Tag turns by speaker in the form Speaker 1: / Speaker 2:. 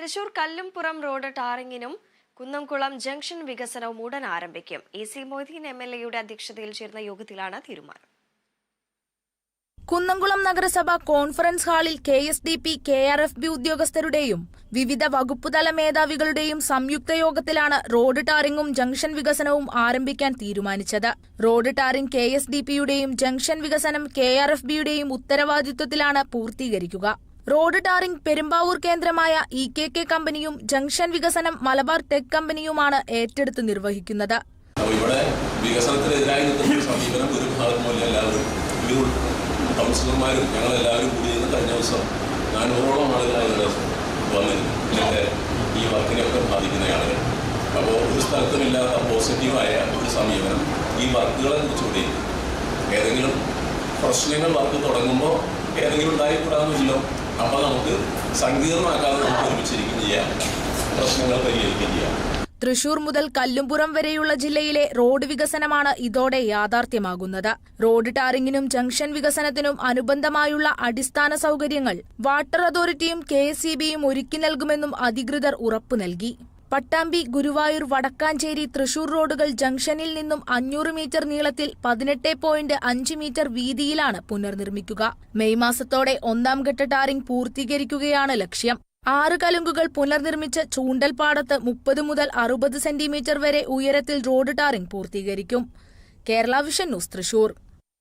Speaker 1: Thrissur Kallumpuram road ടാറിങ്ങിനും Kunnamkulam junction വികസനവും ഉടൻ ആരംഭിക്കും. AC മൊയ്തീൻ MLAയുടെ അധ്യക്ഷതയിൽ ചേർന്ന യോഗത്തിലാണ് തീരുമാനം.
Speaker 2: കുന്നംകുളം നഗരസഭ കോൺഫറൻസ് ഹാളിൽ KSDP, KRFB ഉദ്യോഗസ്ഥരുടെയും വിവിധ വകുപ്പുതല മേധാവികളുടെയും സംയുക്ത യോഗത്തിലാണ് റോഡ് ടാറിങ്ങും ജംഗ്ഷൻ വികസനവും ആരംഭിക്കാൻ തീരുമാനിച്ചത്. റോഡ് ടാറിംഗ് KSDPയുടെയും ജംഗ്ഷൻ വികസനം KRFBയുടെയും ഉത്തരവാദിത്വത്തിലാണ് പൂർത്തീകരിക്കുക. റോഡ് ടാറിംഗ് പെരുമ്പാവൂർ കേന്ദ്രമായ EKK കമ്പനിയും ജംഗ്ഷൻ വികസനം മലബാർ ടെക് കമ്പനിയുമാണ് ഏറ്റെടുത്ത് നിർവഹിക്കുന്നത്.
Speaker 3: ഇവിടെ വികസനത്തിനെതിരായി നിൽക്കുന്ന സമീപനം ഒരു ഭാഗത്തുമല്ല. എല്ലാവരും കൗൺസിലർമാരും ഞങ്ങളെല്ലാവരും കൂടി കഴിഞ്ഞ ദിവസം 400ഓളം ആളുകളായി വന്നിരുന്നു. ഈ വർക്കിനെയൊക്കെ ബാധിക്കുന്ന ആളുകൾ. അപ്പോൾ ഒരു സ്ഥലത്തുമില്ലാത്ത പോസിറ്റീവായ ഒരു സമീപനം ഈ വർക്കുകളെ കുറിച്ചുകൂടി ഏതെങ്കിലും പ്രശ്നങ്ങൾ വർക്ക് തുടങ്ങുമ്പോൾ ഏതെങ്കിലും ഉണ്ടായിക്കൂടാന്നില്ലോ. അപ്പോൾ നമുക്ക് സങ്കീർണമാക്കാതെ നമുക്ക് ഒരുമിച്ചിരിക്കുകയും ചെയ്യാം, പ്രശ്നങ്ങൾ പരിഹരിക്കുകയും ചെയ്യാം.
Speaker 2: തൃശൂർ മുതൽ കല്ലുംപുറം വരെയുള്ള ജില്ലയിലെ റോഡ് വികസനമാണ് ഇതോടെ യാഥാർത്ഥ്യമാകുന്നത്. റോഡ് ടാറിങ്ങിനും ജംഗ്ഷൻ വികസനത്തിനും അനുബന്ധമായുള്ള അടിസ്ഥാന സൗകര്യങ്ങൾ വാട്ടർ അതോറിറ്റിയും KSEBയും ഒരുക്കി നൽകുമെന്നും അധികൃതർ ഉറപ്പു നൽകി. പട്ടാമ്പി, ഗുരുവായൂർ, വടക്കാഞ്ചേരി, തൃശൂർ റോഡുകൾ ജംഗ്ഷനിൽ നിന്നും 500 മീറ്റർ നീളത്തിൽ 18.5 മീറ്റർ വീതിയിലാണ് പുനർനിർമ്മിക്കുക. മെയ് മാസത്തോടെ 1ാം ഘട്ട ടാറിംഗ് പൂർത്തീകരിക്കുകയാണ് ലക്ഷ്യം. 6 കലുങ്കുകൾ പുനർനിർമ്മിച്ച് ചൂണ്ടൽപ്പാടത്ത് 30 മുതൽ 60 സെന്റിമീറ്റർ വരെ ഉയരത്തിൽ റോഡ് ടാറിംഗ് പൂർത്തീകരിക്കും. Kerala vision news, Thrissur.